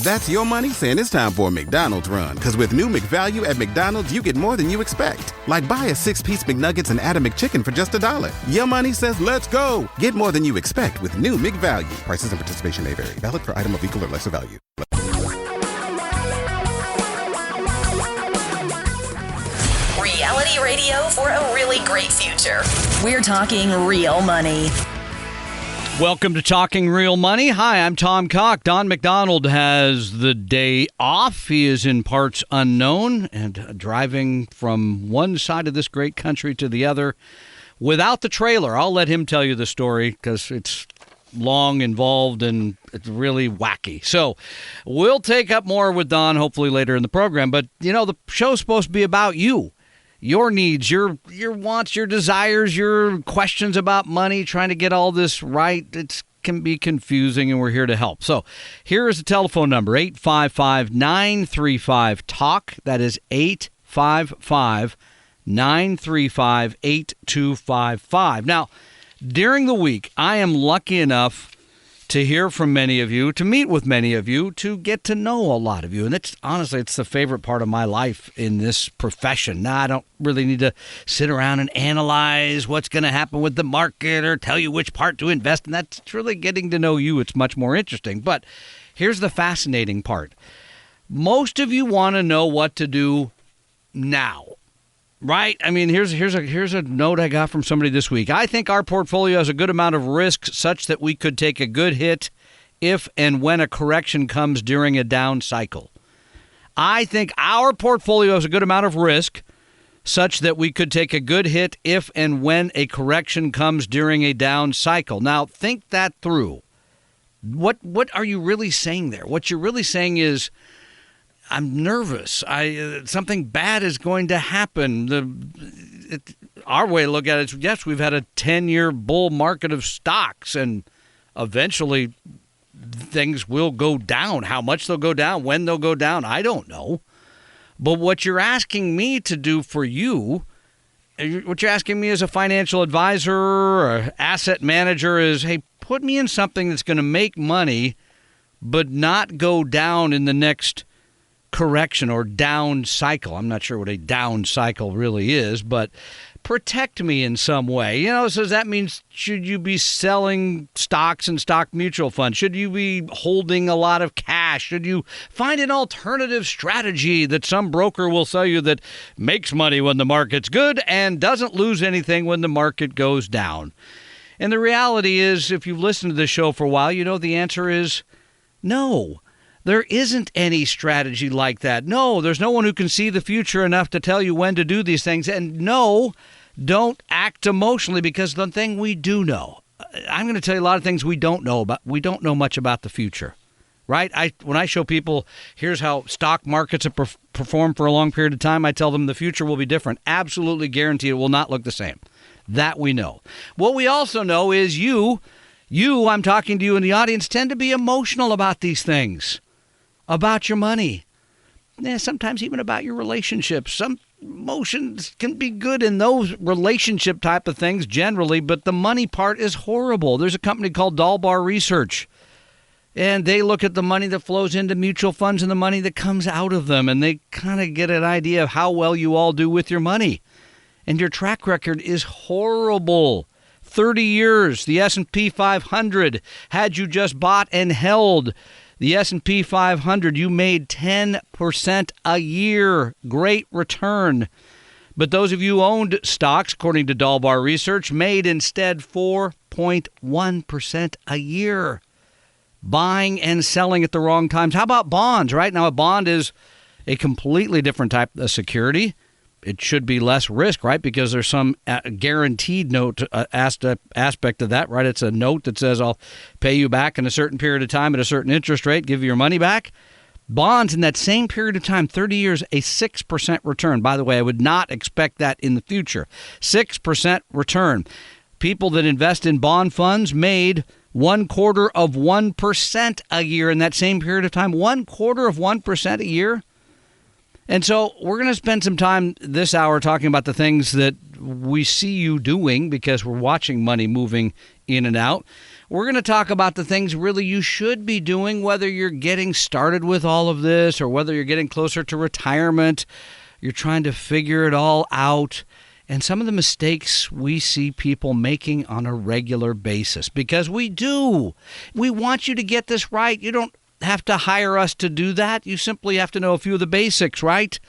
That's your money saying it's time for a McDonald's run. Because with new McValue at McDonald's, you get more than you expect. Like buy a 6-piece McNuggets and add a McChicken for just $1. Your money says let's go. Get more than you expect with new McValue. Prices and participation may vary. Valid for item of equal or lesser value. Reality radio for a really great future. We're talking real money. Welcome to Talking Real Money. Hi, I'm Tom Cock. Don McDonald has the day off. He is in parts unknown and driving from one side of this great country to the other without the trailer. I'll let him tell you the story because it's long, involved, and it's really wacky. So we'll take up more with Don hopefully later in the program. But, you know, the show's supposed to be about you. Your needs, your wants, your desires, your questions about money, trying to get all this right. It can be confusing, and we're here to help. So here is the telephone number, 855-935-TALK. That is 855-935-8255. Now, during the week, I am lucky enough to hear from many of you, to meet with many of you, to get to know a lot of you. And that's honestly, it's the favorite part of my life in this profession. Now, I don't really need to sit around and analyze what's going to happen with the market or tell you which part to invest in. That's really getting to know you. It's much more interesting. But here's the fascinating part. Most of you want to know what to do now. Right? I mean, here's a note I got from somebody this week. I think our portfolio has a good amount of risk such that we could take a good hit if and when a correction comes during a down cycle. I think our portfolio has a good amount of risk such that we could take a good hit if and when a correction comes during a down cycle. Now, think that through. What are you really saying there? What you're really saying is, I'm nervous. Something bad is going to happen. Our way to look at it is, yes, we've had a 10-year bull market of stocks, and eventually things will go down. How much they'll go down, when they'll go down, I don't know. But what you're asking me to do for you, what you're asking me as a financial advisor or asset manager is, hey, put me in something that's going to make money but not go down in the next correction or down cycle. I'm not sure what a down cycle really is, but protect me in some way. You know, so that means, should you be selling stocks and stock mutual funds? Should you be holding a lot of cash? Should you find an alternative strategy that some broker will sell you that makes money when the market's good and doesn't lose anything when the market goes down? And the reality is, if you've listened to this show for a while, you know the answer is no. There isn't any strategy like that. No, there's no one who can see the future enough to tell you when to do these things. And no, don't act emotionally, because the thing we do know, I'm going to tell you a lot of things we don't know about. We don't know much about the future, right? When I show people, here's how stock markets have performed for a long period of time, I tell them the future will be different. Absolutely guarantee it will not look the same. That we know. What we also know is you, I'm talking to you in the audience, tend to be emotional about these things. About your money, sometimes even about your relationships. Some emotions can be good in those relationship type of things generally, but the money part is horrible. There's a company called Dalbar Research, and they look at the money that flows into mutual funds and the money that comes out of them, and they kind of get an idea of how well you all do with your money. And your track record is horrible. 30 years, the S&P 500, had you just bought and held the S&P 500, you made 10% a year. Great return. But those of you who owned stocks, according to Dalbar Research, made instead 4.1% a year. Buying and selling at the wrong times. How about bonds, right? Now, a bond is a completely different type of security. It should be less risk, right? Because there's some guaranteed note aspect of that, right? It's a note that says I'll pay you back in a certain period of time at a certain interest rate, give you your money back. Bonds in that same period of time, 30 years, a 6% return. By the way, I would not expect that in the future. 6% return. People that invest in bond funds made 0.25% a year in that same period of time. 0.25% a year. And so we're going to spend some time this hour talking about the things that we see you doing because we're watching money moving in and out. we're going to talk about the things really you should be doing, whether you're getting started with all of this or whether you're getting closer to retirement. You're trying to figure it all out. And some of the mistakes we see people making on a regular basis, because we do. We want you to get this right. You don't have to hire us to do that. You simply have to know a few of the basics, right?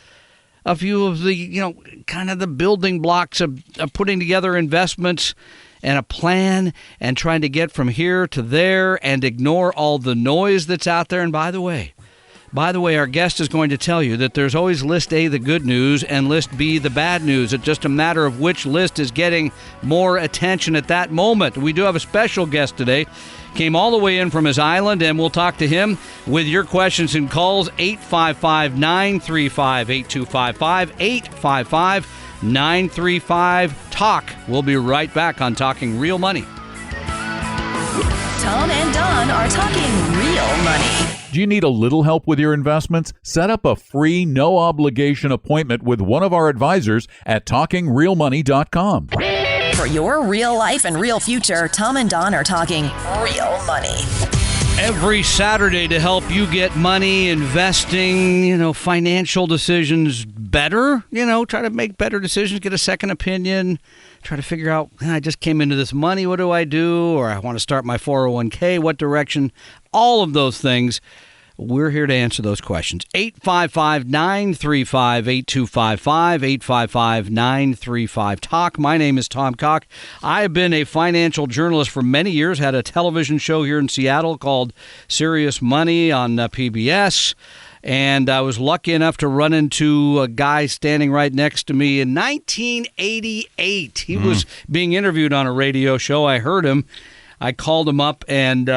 A few of the, kind of the building blocks of putting together investments and a plan and trying to get from here to there and ignore all the noise that's out there. And by the way, our guest is going to tell you that there's always list A, the good news, and list B, the bad news. It's just a matter of which list is getting more attention at that moment. We do have a special guest today. Came all the way in from his island, and we'll talk to him with your questions and calls. 855-935-8255, 855-935-TALK. We'll be right back on Talking Real Money. Tom and Don are talking real money. Do you need a little help with your investments? Set up a free, no-obligation appointment with one of our advisors at TalkingRealMoney.com. For your real life and real future, Tom and Don are talking real money. Every Saturday to help you get money, investing, financial decisions better, try to make better decisions, get a second opinion, try to figure out, I just came into this money, what do I do? Or I want to start my 401k, what direction? All of those things. We're here to answer those questions. 855-935-8255, 855-935-TALK. My name is Tom Cock. I have been a financial journalist for many years, had a television show here in Seattle called Serious Money on PBS. And I was lucky enough to run into a guy standing right next to me in 1988. He was being interviewed on a radio show. I heard him. I called him up, and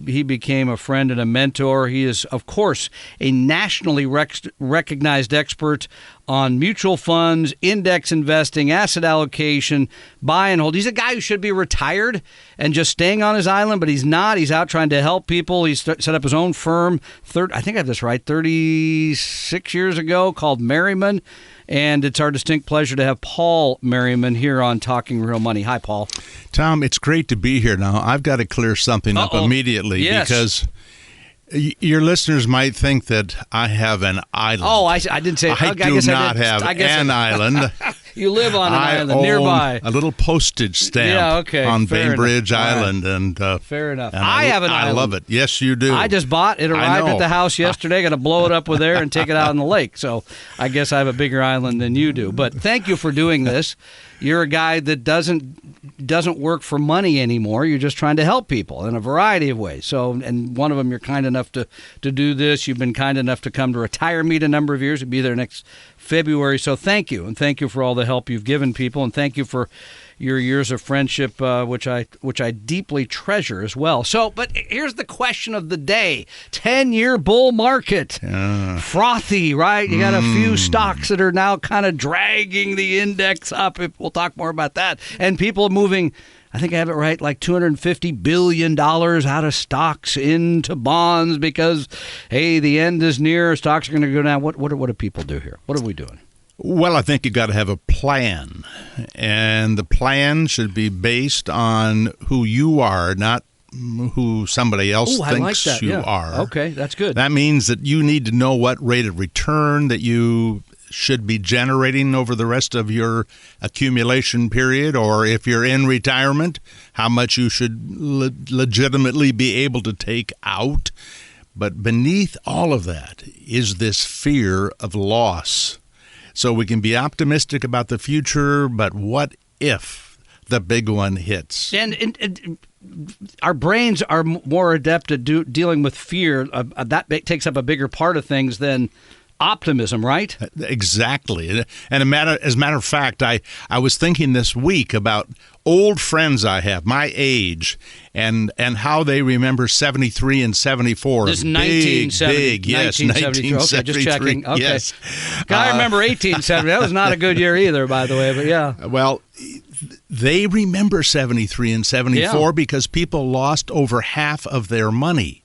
he became a friend and a mentor. He is, of course, a nationally recognized expert on mutual funds, index investing, asset allocation, buy and hold. He's a guy who should be retired and just staying on his island, but he's not. He's out trying to help people. He set up his own firm, I think I have this right, 36 years ago, called Merriman. And it's our distinct pleasure to have Paul Merriman here on Talking Real Money. Hi, Paul. Tom, it's great to be here. Now, I've got to clear something up immediately because your listeners might think that I have an island. Oh, I didn't say. I do not have an island. You live on an island own nearby. A little postage stamp on Bainbridge Island, and fair enough. And I have an island. I love it. Yes, you do. I just bought it. Arrived at the house yesterday. Got to blow it up with air and take it out in the lake. So I guess I have a bigger island than you do. But thank you for doing this. You're a guy that doesn't work for money anymore. You're just trying to help people in a variety of ways. So, and one of them, you're kind enough to do this. You've been kind enough to come to Retire Meet a number of years. You'll be there next February. So thank you, and thank you for all the help you've given people, and thank you for your years of friendship, which I deeply treasure as well. So, but here's the question of the day: 10-year bull market, frothy, right? You got a few stocks that are now kind of dragging the index up. We'll talk more about that, and people are moving. I think I have it right, like $250 billion out of stocks into bonds because, hey, the end is near. Stocks are going to go down. What do people do here? What are we doing? Well, I think you got to have a plan, and the plan should be based on who you are, not who somebody else thinks you are. Okay, that's good. That means that you need to know what rate of return that you should be generating over the rest of your accumulation period, or if you're in retirement, how much you should legitimately be able to take out. But beneath all of that is this fear of loss. So we can be optimistic about the future, but what if the big one hits? And our brains are more adept at dealing with fear. That takes up a bigger part of things than optimism, right? Exactly. And as a matter of fact, I was thinking this week about old friends I have, my age, and how they remember 73 and 74. This is 1970. Big, yes, 1973. Okay, just checking. Okay. Yes. I remember 1870. That was not a good year either, by the way, but yeah. Well, they remember 73 and 74 because people lost over half of their money.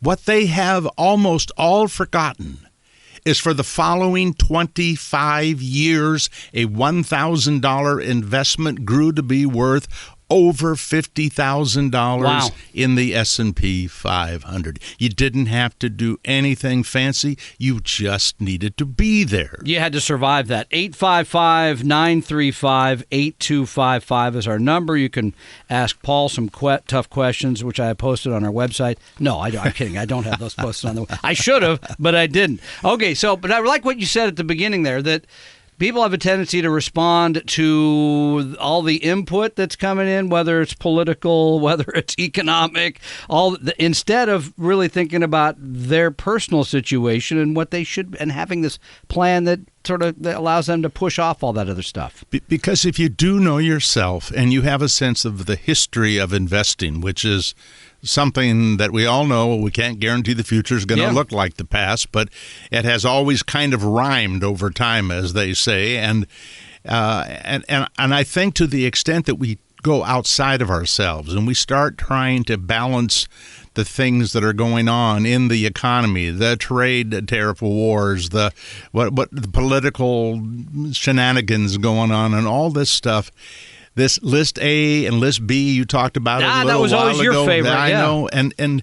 What they have almost all forgotten is for the following 25 years, a $1,000 investment grew to be worth over $50,000 Wow. in the S&P 500. You didn't have to do anything fancy. You just needed to be there. You had to survive that. 855-935-8255 is our number. You can ask Paul some tough questions, which I posted on our website. No, I'm kidding. I don't have those posted on the I should have, but I didn't. Okay, but I like what you said at the beginning there, that people have a tendency to respond to all the input that's coming in, whether it's political, whether it's economic, instead of really thinking about their personal situation and what they should, and having this plan that allows them to push off all that other stuff. Because if you do know yourself and you have a sense of the history of investing, which is something that we all know, we can't guarantee the future is going to look like the past, but it has always kind of rhymed over time, as they say. And I think to the extent that we go outside of ourselves and we start trying to balance the things that are going on in the economy, the trade tariff wars, the political shenanigans going on, and all this stuff. This List A and List B, you talked about it a little while ago. That was always your favorite, I know. And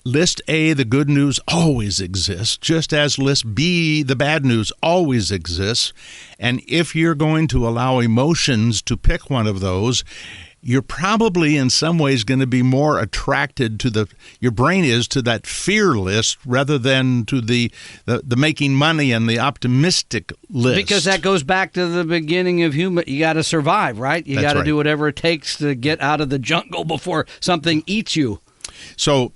List A, the good news, always exists, just as List B, the bad news, always exists. And if you're going to allow emotions to pick one of those, you're probably in some ways going to be more attracted to your brain is to that fear list rather than to the making money and the optimistic list. Because that goes back to the beginning of human. You got to survive, right? You got to do whatever it takes to get out of the jungle before something eats you. So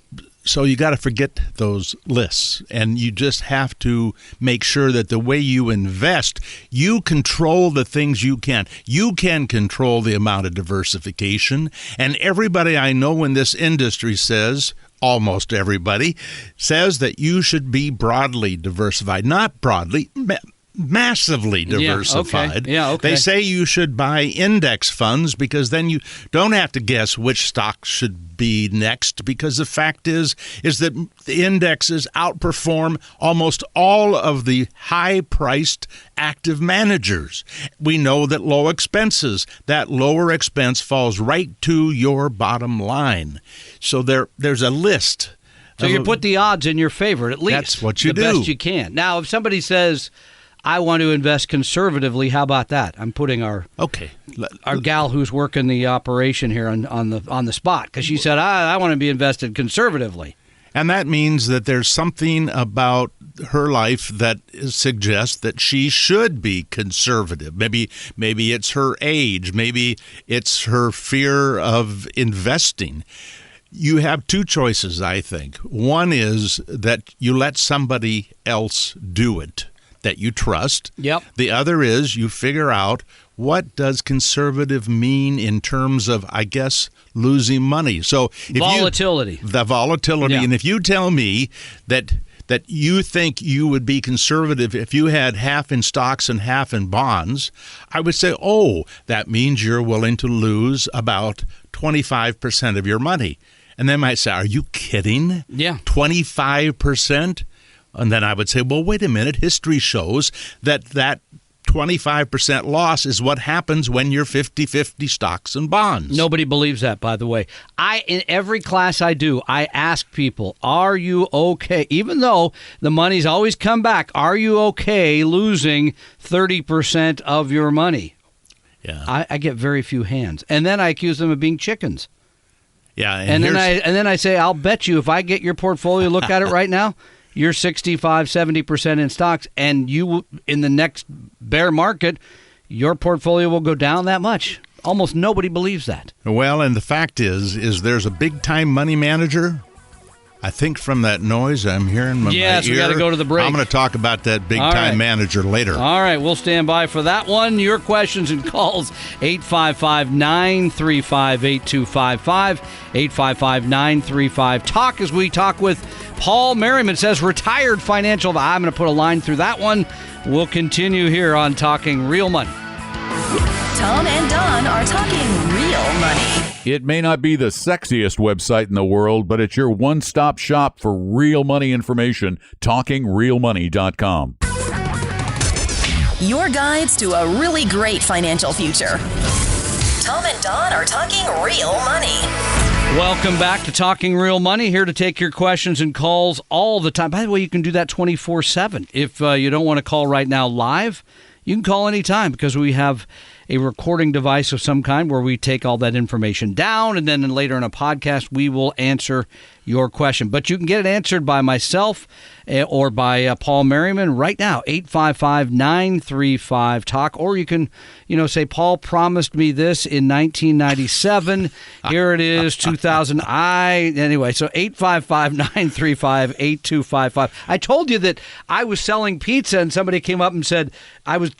you got to forget those lists, and you just have to make sure that the way you invest, you control the things you can. You can control the amount of diversification, and everybody I know in this industry says, almost everybody, says that you should be broadly diversified. Not broadly, massively diversified. Yeah, okay. They say you should buy index funds because then you don't have to guess which stocks should be next, because the fact is that the indexes outperform almost all of the high-priced active managers. We know that lower expense falls right to your bottom line. So there's a list. So you put the odds in your favor, at least. That's what you do. The best you can. Now, if somebody says, I want to invest conservatively, how about that? I'm putting our gal who's working the operation here on the spot, because she said, I want to be invested conservatively. And that means that there's something about her life that suggests that she should be conservative. Maybe it's her age. Maybe it's her fear of investing. You have two choices, I think. One is that you let somebody else do it that you trust. Yep. The other is you figure out, what does conservative mean in terms of, I guess, losing money? So volatility. The volatility. Yeah. And if you tell me that you think you would be conservative if you had half in stocks and half in bonds, I would say, that means you're willing to lose about 25% of your money. And they might say, are you kidding? Yeah. 25%? And then I would say, well, wait a minute. History shows that 25% loss is what happens when you're 50-50 stocks and bonds. Nobody believes that, by the way. In every class I do, I ask people, are you okay? Even though the money's always come back, are you okay losing 30% of your money? Yeah. I get very few hands. And then I accuse them of being chickens. Yeah. And then I say, I'll bet you if I get your portfolio, look at it right now, you're 65-70% in stocks, and you, in the next bear market, your portfolio will go down that much. Almost nobody believes that. Well, and the fact is there's a big-time money manager. I think from that noise I'm hearing in my ear. Yes, we got to go to the break. I'm going to talk about that big-time manager later. All right, we'll stand by for that one. Your questions and calls, 855-935-8255, 855-935-TALK, as we talk with Paul Merriman. Says retired financial. I'm going to put a line through that one. We'll continue here on Talking Real Money. Tom and Don are talking real money. It may not be the sexiest website in the world, but it's your one-stop shop for real money information. TalkingRealMoney.com. Your guides to a really great financial future. Tom and Don are talking real money. Welcome back to Talking Real Money, here to take your questions and calls all the time. By the way, you can do that 24/7. If you don't want to call right now live, you can call anytime because we have a recording device of some kind where we take all that information down, and then later in a podcast, we will answer your question. But you can get it answered by myself or by Paul Merriman right now, 855-935-TALK. Or you can, say, Paul promised me this in 1997. Here it is, 2000. Anyway, so 855-935-8255. I told you that I was selling pizza, and somebody came up and said I was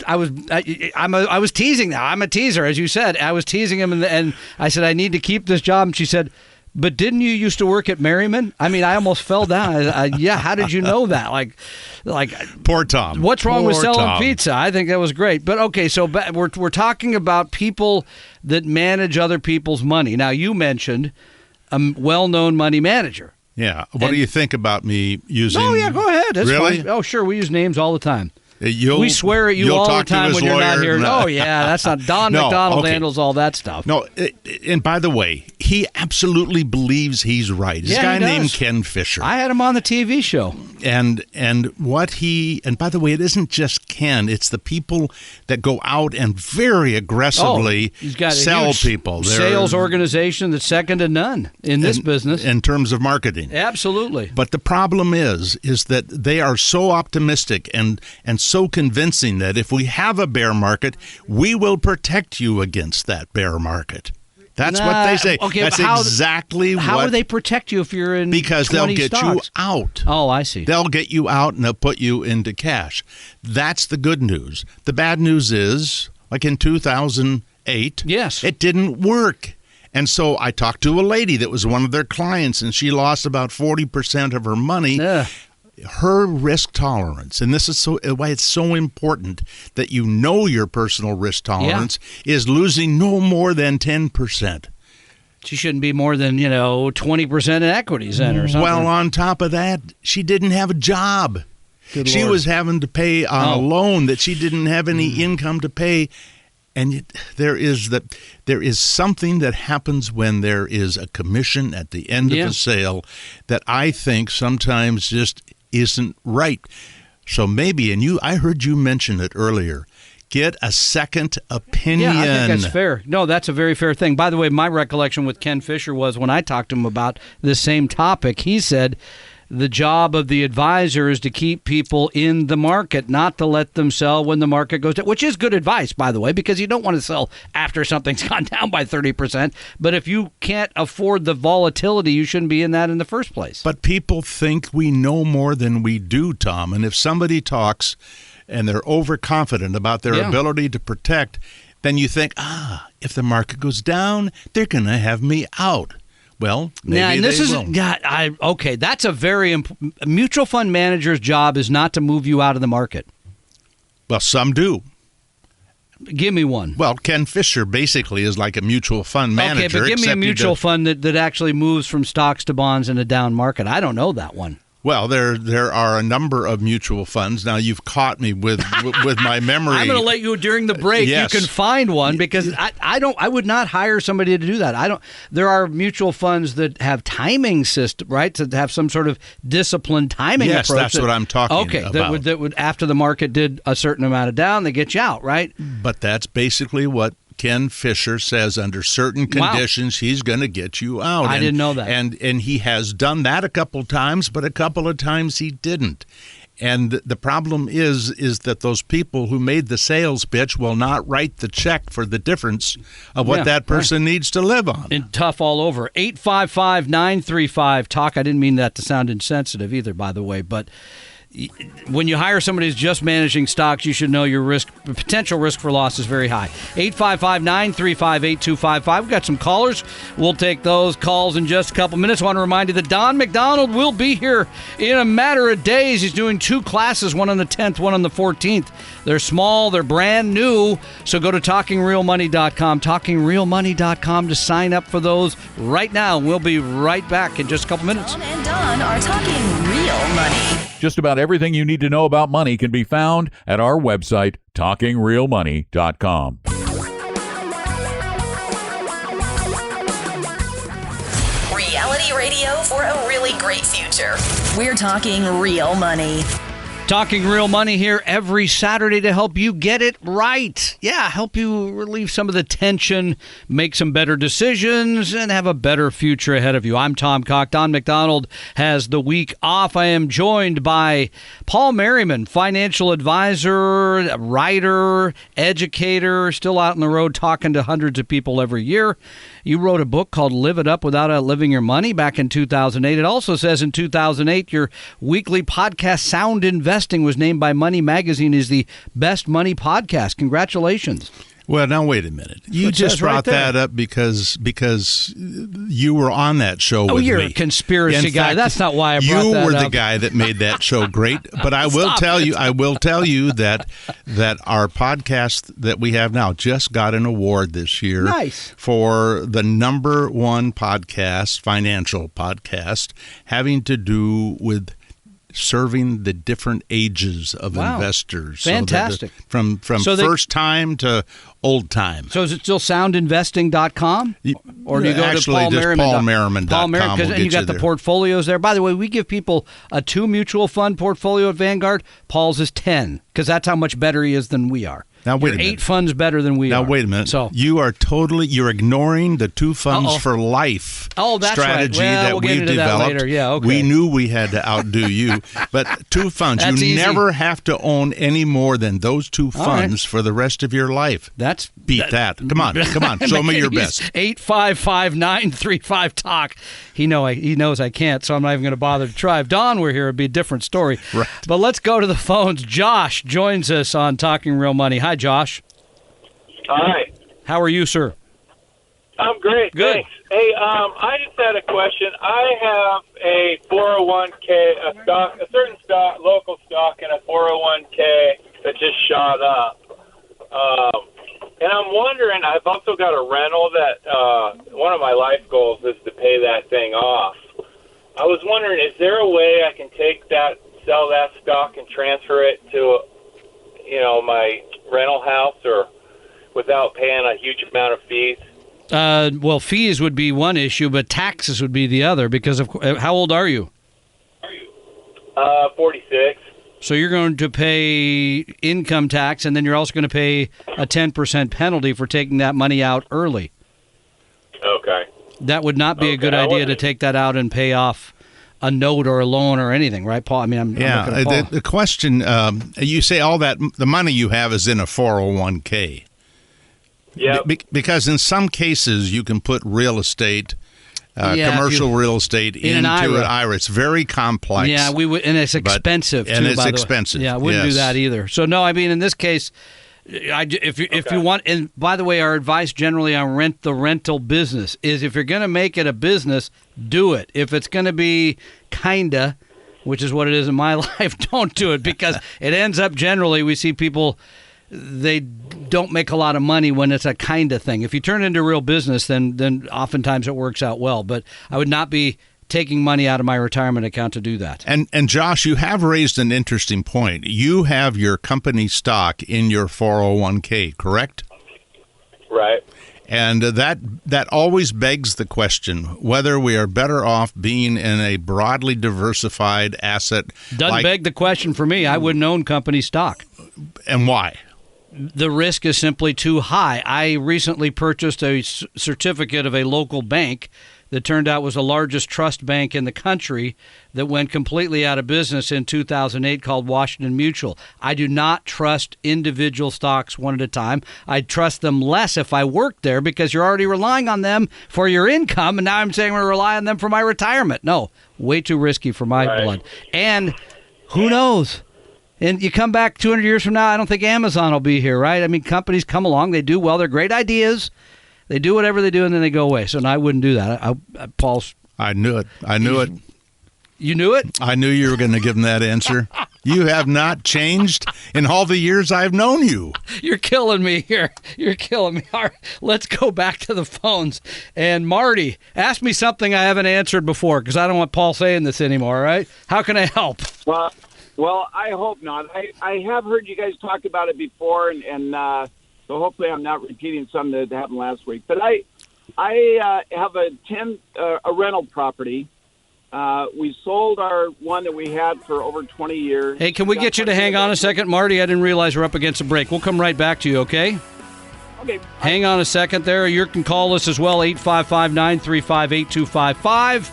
teasing them. I'm a teaser, as you said. I was teasing him, and I said I need to keep this job, and she said, but didn't you used to work at Merriman? I mean, I almost fell down. Yeah, how did you know that? Like, poor Tom. What's wrong with selling Tom. pizza? I think that was great. But okay, so we're talking about people that manage other people's money. Now, you mentioned a well-known money manager. Yeah. What do you think about me using? Oh yeah, go ahead. That's really? fine. Oh sure, we use names all the time. We swear at you all the time when you're not here. Oh, yeah, that's not. Don McDonald handles all that stuff. No, and by the way, he absolutely believes he's right. This guy named Ken Fisher. I had him on the TV show. And by the way, it isn't just Ken. It's the people that go out and very aggressively sell people. Sales organization that's second to none in this business. In terms of marketing. Absolutely. But the problem is that they are so optimistic and so convincing that if we have a bear market, we will protect you against that bear market. That's what they say. Okay, that's exactly what. How do they protect you if you're in 20 Because they'll get stocks? you out. Oh, I see. They'll get you out and they'll put you into cash. That's the good news. The bad news is, like in 2008, yes, it didn't work. And so I talked to a lady that was one of their clients, and she lost about 40% of her money. Her risk tolerance, and this is why it's so important that you know your personal risk tolerance, is losing no more than 10%. She shouldn't be more than, 20% in equities then or something. Well, on top of that, she didn't have a job. Good she Lord. was having to pay on a loan that she didn't have any income to pay. And there is something that happens when there is a commission at the end of a sale that I think sometimes just isn't right. So maybe, I heard you mention it earlier, get a second opinion. Yeah, I think that's fair. No, that's a very fair thing. By the way, my recollection with Ken Fisher was when I talked to him about this same topic, he said the job of the advisor is to keep people in the market, not to let them sell when the market goes down, which is good advice, by the way, because you don't want to sell after something's gone down by 30%. But if you can't afford the volatility, you shouldn't be in that in the first place. But people think we know more than we do, Tom. And if somebody talks and they're overconfident about their ability to protect, then you think, if the market goes down, they're going to have me out. Well, maybe they will. Okay, that's a very mutual fund manager's job is not to move you out of the market. Well, some do. Give me one. Well, Ken Fisher basically is like a mutual fund manager. Okay, but give me a mutual fund that actually moves from stocks to bonds in a down market. I don't know that one. Well, there are a number of mutual funds. Now, you've caught me with my memory. I'm going to let you, during the break, Yes. you can find one because I would not hire somebody to do that. There are mutual funds that have timing system, right? To have some sort of disciplined timing approach. Yes, that's what I'm talking about. Okay, that would after the market did a certain amount of down, they get you out, right? But that's basically what Ken Fisher says under certain conditions he's going to get you out. I didn't know that. And he has done that a couple times, but a couple of times he didn't. And the problem is that those people who made the sales pitch will not write the check for the difference of what that person needs to live on. And tough all over. 855-935-TALK. I didn't mean that to sound insensitive either, by the way, but when you hire somebody who's just managing stocks, you should know your potential risk for loss is very high. 855-935-8255. We've got some callers. We'll take those calls in just a couple minutes. I want to remind you that Don McDonald will be here in a matter of days. He's doing 2 classes, one on the 10th, one on the 14th. They're small. They're brand new. So go to TalkingRealMoney.com, TalkingRealMoney.com to sign up for those right now. We'll be right back in just a couple minutes. Tom and Don are talking real money. Just about everything you need to know about money can be found at our website, TalkingRealMoney.com. Radio for a really great future. We're talking real money. Talking real money here every Saturday to help you get it right. Yeah, help you relieve some of the tension, make some better decisions, and have a better future ahead of you. I'm Tom Cock. Don McDonald has the week off. I am joined by Paul Merriman, financial advisor, writer, educator, still out on the road talking to hundreds of people every year. You wrote a book called Live It Up Without Outliving Your Money back in 2008. It also says in 2008 your weekly podcast, Sound Investing, was named by Money Magazine as the best money podcast. Congratulations. Well, now wait a minute. You just brought that up because you were on that show with me. Oh, you're a conspiracy guy. That's not why I brought that up. You were the guy that made that show great. But I will tell you that our podcast that we have now just got an award this year. Nice. For the #1 podcast, financial podcast, having to do with serving the different ages of investors. Fantastic. So from first time to old time. So is it still soundinvesting.com? Or do you go actually, to paulmerriman.com? Paul Merriman, and you got the portfolios there. By the way, we give people a 2 mutual fund portfolio at Vanguard. Paul's is 10, because that's how much better he is than we are. Now, wait a minute. 8 funds better than we are. Now, wait a minute. So you're ignoring the 2 funds for life strategy that we've developed. That yeah, okay. We knew we had to outdo you, but 2 funds. That's you easy. Never have to own any more than those 2 funds for the rest of your life. Beat that. Come on. Show me your best. 855-935-TALK. He knows I can't, so I'm not even going to bother to try. If Don were here, it'd be a different story. Right. But let's go to the phones. Josh joins us on Talking Real Money. Hi, Josh. Hi. How are you, sir? I'm great. Good. Thanks. Hey, I just had a question. I have a 401k, a certain stock, local stock, and a 401k that just shot up. And I'm wondering, I've also got a rental that one of my life goals is to pay that thing off. I was wondering, is there a way I can sell that stock and transfer it to, my rental house, or without paying a huge amount of fees? Well, fees would be one issue, but taxes would be the other, because of how old are you? 46. So you're going to pay income tax, and then you're also going to pay a 10% penalty for taking that money out early. Okay. That would not be a good idea to take that out and pay off a note or a loan or anything, right, Paul? I mean, I'm looking at Paul. The question, you say all that, the money you have is in a 401k. Yeah. Because in some cases, you can put real estate, commercial real estate into an IRA. It's very complex. Yeah, we would, and it's expensive too. And it's by the way. expensive. Yeah, I wouldn't do that either. So no, I mean, in this case, if you want, and by the way, our advice generally on the rental business is, if you're going to make it a business, do it. If it's going to be kinda, which is what it is in my life, don't do it, because it ends up generally, we see people, they don't make a lot of money when it's a kind of thing. If you turn it into a real business, then oftentimes it works out well. But I would not be taking money out of my retirement account to do that. And Josh, you have raised an interesting point. You have your company stock in your 401k, correct? Right. And that always begs the question whether we are better off being in a broadly diversified asset. Doesn't beg the question for me. I wouldn't own company stock. And why? The risk is simply too high. I recently purchased a certificate of a local bank that turned out was the largest trust bank in the country that went completely out of business in 2008, called Washington Mutual. I do not trust individual stocks one at a time. I trust them less if I work there, because you're already relying on them for your income, and now I'm saying we're going to rely on them for my retirement. No, way too risky for my blood. And who knows? And you come back 200 years from now, I don't think Amazon will be here, right? I mean, companies come along, they do well, they're great ideas. They do whatever they do, and then they go away. So no, I wouldn't do that. Paul's. I knew it. I knew it. You knew it? I knew you were going to give him that answer. You have not changed in all the years I've known you. You're killing me here. You're killing me. All right, let's go back to the phones. And Marty, ask me something I haven't answered before, because I don't want Paul saying this anymore, all right? How can I help? Well, I hope not. I have heard you guys talk about it before, and so hopefully I'm not repeating something that happened last week. But I have a rental property, We sold our one that we had for over 20 years. Hey, can we get you to hang on a second, Marty? I didn't realize we're up against a break. We'll come right back to you, okay? Okay. Hang on a second there. You can call us as well, 855-935-8255.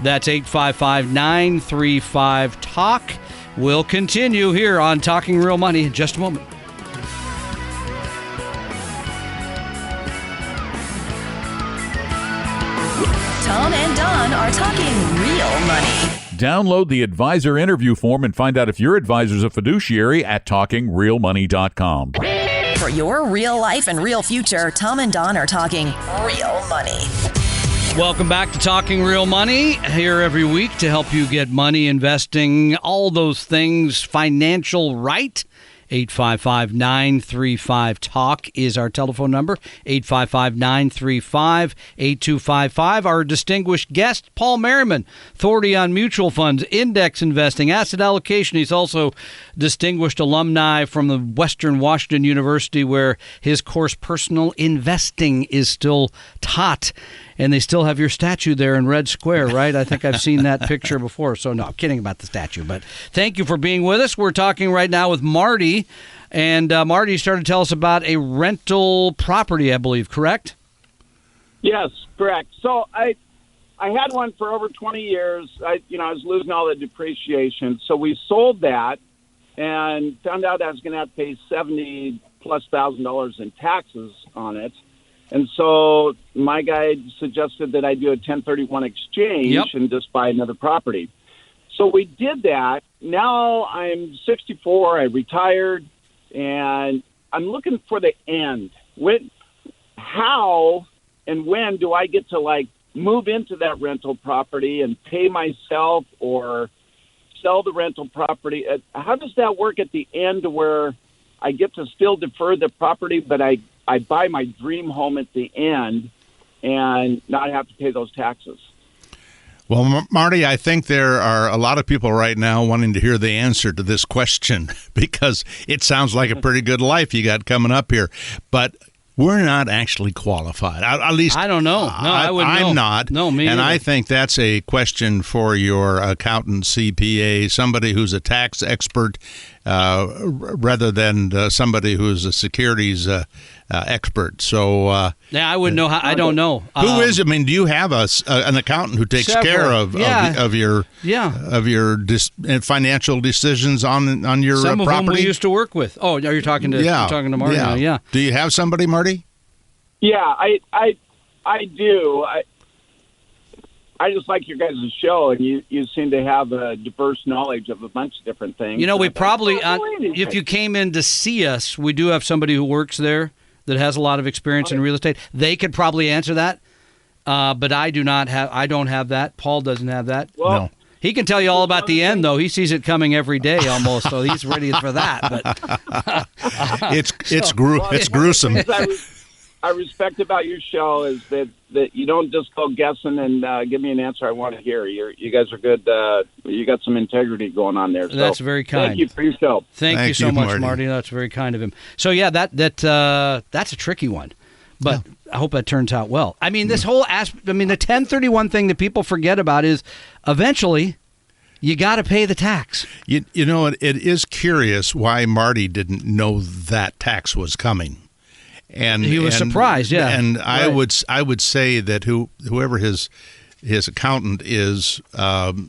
That's 855-935-TALK. We'll continue here on Talking Real Money in just a moment. Tom and Don are talking real money. Download the advisor interview form and find out if your advisor's a fiduciary at TalkingRealMoney.com. For your real life and real future, Tom and Don are talking real money. Welcome back to Talking Real Money, here every week to help you get money, investing, all those things, financial right. 855-935-TALK is our telephone number, 855-935-8255. Our distinguished guest, Paul Merriman, authority on mutual funds, index investing, asset allocation. He's also distinguished alumni from the Western Washington University, where his course, Personal Investing, is still taught. And they still have your statue there in Red Square, right? I think I've seen that picture before. So, no, I'm kidding about the statue. But thank you for being with us. We're talking right now with Marty. And Marty started to tell us about a rental property, I believe, correct? Yes, correct. So I had one for over 20 years. I was losing all the depreciation. So we sold that and found out I was going to have to pay $70,000+ in taxes on it. And so my guy suggested that I do a 1031 exchange and just buy another property. So we did that. Now I'm 64. I retired, and I'm looking for the end. How and when do I get to move into that rental property and pay myself or sell the rental property? How does that work at the end, where I get to still defer the property, but I buy my dream home at the end and not have to pay those taxes? Well, Marty, I think there are a lot of people right now wanting to hear the answer to this question, because it sounds like a pretty good life you got coming up here. But we're not actually qualified. At least I don't know. No, I wouldn't know. I'm not. No, me and either. I think that's a question for your accountant, CPA, somebody who's a tax expert, rather than somebody who's a securities expert. So I wouldn't know. I don't know. Who is? I mean, do you have an accountant who takes care of your financial decisions on your Some of property? whom we used to work with. Oh, are you talking to Marty now? Yeah. Do you have somebody, Marty? Yeah, I do. I just like your guys' show, and you seem to have a diverse knowledge of a bunch of different things. We probably, if you came in to see us, we do have somebody who works there that has a lot of experience in real estate. They could probably answer that, but I don't have that. Paul doesn't have that. Well, no. He can tell you all about the end, though. He sees it coming every day almost, so he's ready for that. But it's gruesome. I respect about your show is that you don't just go guessing and give me an answer I want to hear. You guys are good. You got some integrity going on there. So that's very kind. Thank you for your show. Thank you so much, Marty. That's very kind of him. So yeah, that's a tricky one, but I hope that turns out well. I mean, this whole aspect. I mean, the 1031 thing that people forget about is eventually you got to pay the tax. It is curious why Marty didn't know that tax was coming. And he was surprised, yeah. And right. I would say that whoever his accountant is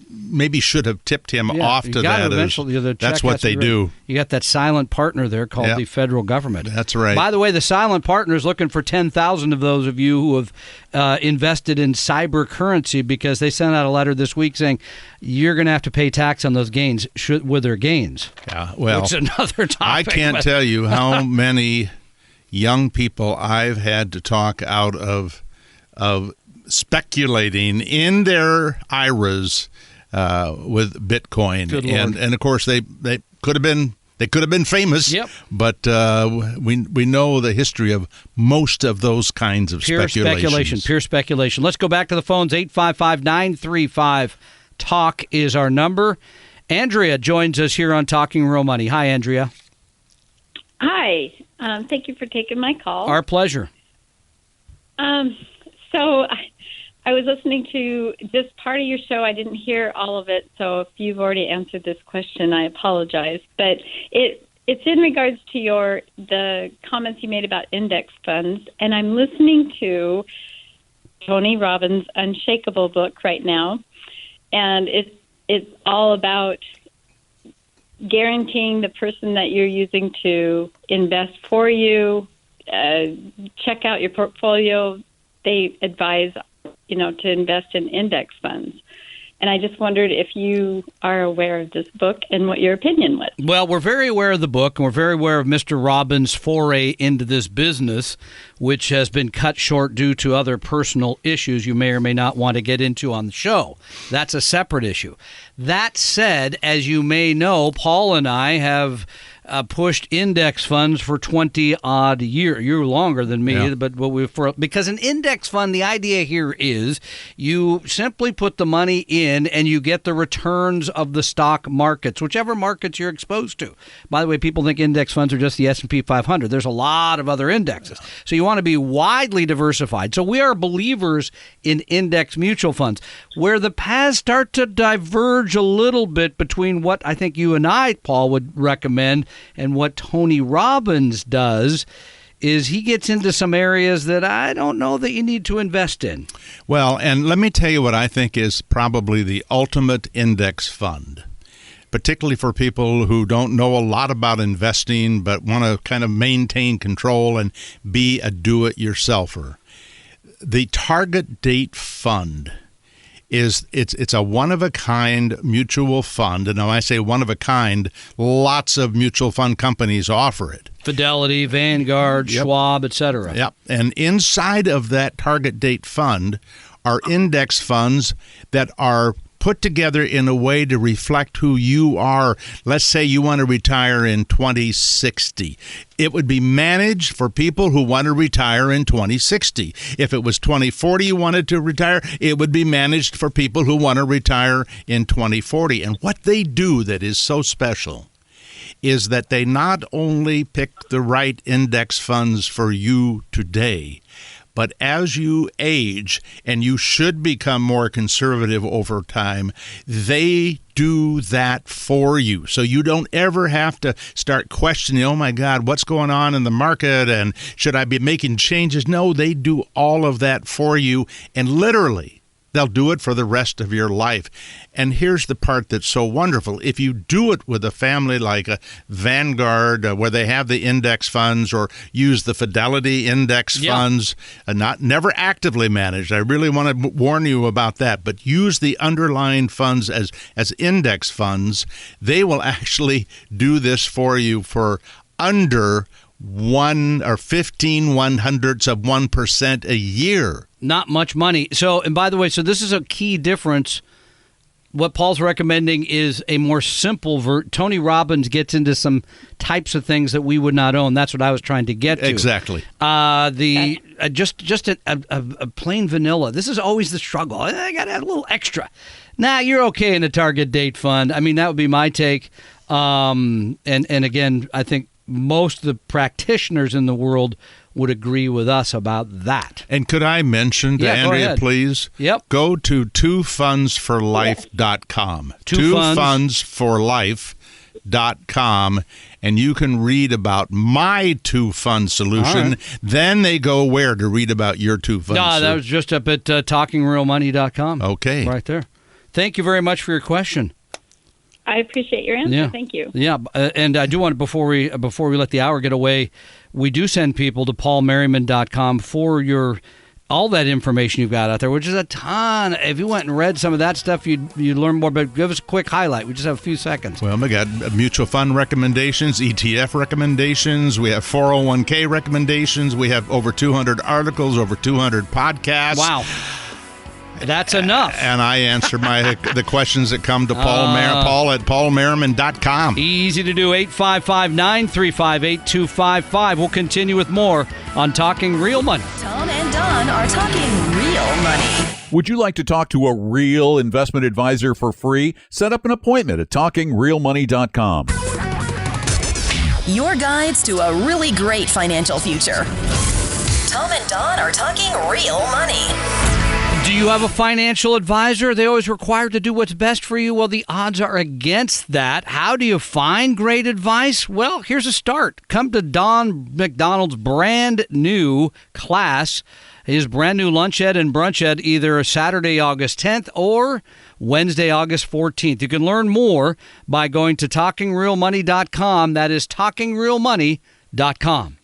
maybe should have tipped him off to that. Eventually, that's what they do. You got that silent partner there called the federal government. That's right. By the way, the silent partner is looking for 10,000 of those of you who have invested in cyber currency, because they sent out a letter this week saying you're going to have to pay tax on those gains with their gains. Yeah, well, which is another topic. I can't tell you how many young people I've had to talk out of speculating in their IRAs with Bitcoin. Good Lord. And of course they could have been famous. Yep. But we know the history of most of those kinds of pure speculation. Let's go back to the phones. 855-935-TALK is our number. Andrea joins us here on Talking Real Money. Hi, Andrea. Hi. Thank you for taking my call. Our pleasure. So I was listening to just part of your show. I didn't hear all of it, so if you've already answered this question, I apologize. But it's in regards to the comments you made about index funds, and I'm listening to Tony Robbins' Unshakable book right now, and it's all about guaranteeing the person that you're using to invest for you. Check out your portfolio. They advise, to invest in index funds. And I just wondered if you are aware of this book and what your opinion was. Well, we're very aware of the book, and we're very aware of Mr. Robbins' foray into this business, which has been cut short due to other personal issues you may or may not want to get into on the show. That's a separate issue. That said, as you may know, Paul and I have pushed index funds for 20-odd years. You're longer than me, Yeah. but because an index fund, the idea here is you simply put the money in and you get the returns of the stock markets, whichever markets you're exposed to. By the way, people think index funds are just the S&P 500. There's a lot of other indexes. So you want to be widely diversified. So we are believers in index mutual funds. Where the paths start to diverge a little bit between what I think you and I, Paul, would recommend and what Tony Robbins does is he gets into some areas that I don't know that you need to invest in. Well, and let me tell you what I think is probably the ultimate index fund, particularly for people who don't know a lot about investing but want to kind of maintain control and be a do-it-yourselfer. The Target Date Fund it's a one-of-a-kind mutual fund. And when I say one-of-a-kind, lots of mutual fund companies offer it. Fidelity, Vanguard, Yep. Schwab, etc. Yep. And inside of that Target Date Fund are index funds that are put together in a way to reflect who you are. Let's say you want to retire in 2060. It would be managed for people who want to retire in 2060. If it was 2040 you wanted to retire, it would be managed for people who want to retire in 2040. And what they do that is so special is that they not only pick the right index funds for you today, but as you age, and you should become more conservative over time, they do that for you. So you don't ever have to start questioning, oh my God, what's going on in the market and should I be making changes? No, they do all of that for you, and literally, they'll do it for the rest of your life. And here's the part that's so wonderful. If you do it with a family like a Vanguard, where they have the index funds, or use the Fidelity index funds, never actively managed. I really want to warn you about that. But use the underlying funds as index funds. They will actually do this for you for under 1 or 15/100% a year. Not much money. So, and by the way, so this is a key difference. What Paul's recommending is a more simple Tony Robbins gets into some types of things that we would not own. That's what I was trying to get to. Exactly. Just a plain vanilla. This is always the struggle. I got to add a little extra. Nah, you're okay in a Target Date Fund. I mean, that would be my take. And again, I think most of the practitioners in the world would agree with us about that. And could I mention to Andrea, please? Yep. Go to twofundsforlife.com. Twofundsforlife.com, and you can read about my two-fund solution. Right. Then they go where to read about your two-fund solution? That was just up at talkingrealmoney.com. Okay. Right there. Thank you very much for your question. I appreciate your answer. Yeah. Thank you. Yeah, and I do want to, before we let the hour get away, we do send people to paulmerriman.com for all that information you've got out there, which is a ton. If you went and read some of that stuff, you'd learn more. But give us a quick highlight. We just have a few seconds. Well, we got mutual fund recommendations, ETF recommendations. We have 401k recommendations. We have over 200 articles, over 200 podcasts. Wow. That's enough. And I answer the questions that come to Paul at paulmerriman.com. Easy to do. 855-935-8255. We'll continue with more on Talking Real Money. Tom and Don are talking real money. Would you like to talk to a real investment advisor for free? Set up an appointment at talkingrealmoney.com. Your guides to a really great financial future. Tom and Don are talking real money. Do you have a financial advisor? Are they always required to do what's best for you? Well, the odds are against that. How do you find great advice? Well, here's a start. Come to Don McDonald's brand new class, his brand new Lunch Ed and Brunch Ed, either Saturday, August 10th or Wednesday, August 14th. You can learn more by going to TalkingRealMoney.com. That is TalkingRealMoney.com.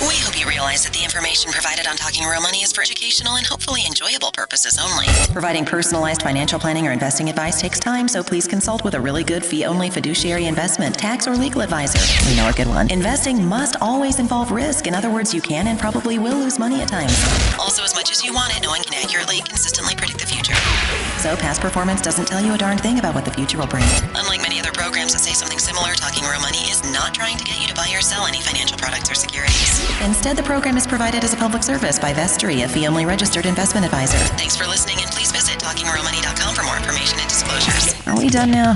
We hope you realize that the information provided on Talking Real Money is for educational and hopefully enjoyable purposes only. Providing personalized financial planning or investing advice takes time, so please consult with a really good fee-only fiduciary investment, tax, or legal advisor. We know a good one. Investing must always involve risk. In other words, you can and probably will lose money at times. Also, as much as you want it, no one can accurately, consistently predict the future. So past performance doesn't tell you a darn thing about what the future will bring. Unlike many other programs that say something similar, Talking Real Money is not trying to get you to buy or sell any financial products or securities. Instead, the program is provided as a public service by Vestry, a fee-only registered investment advisor. Thanks for listening, and please visit TalkingRealMoney.com for more information and disclosures. Are we done now?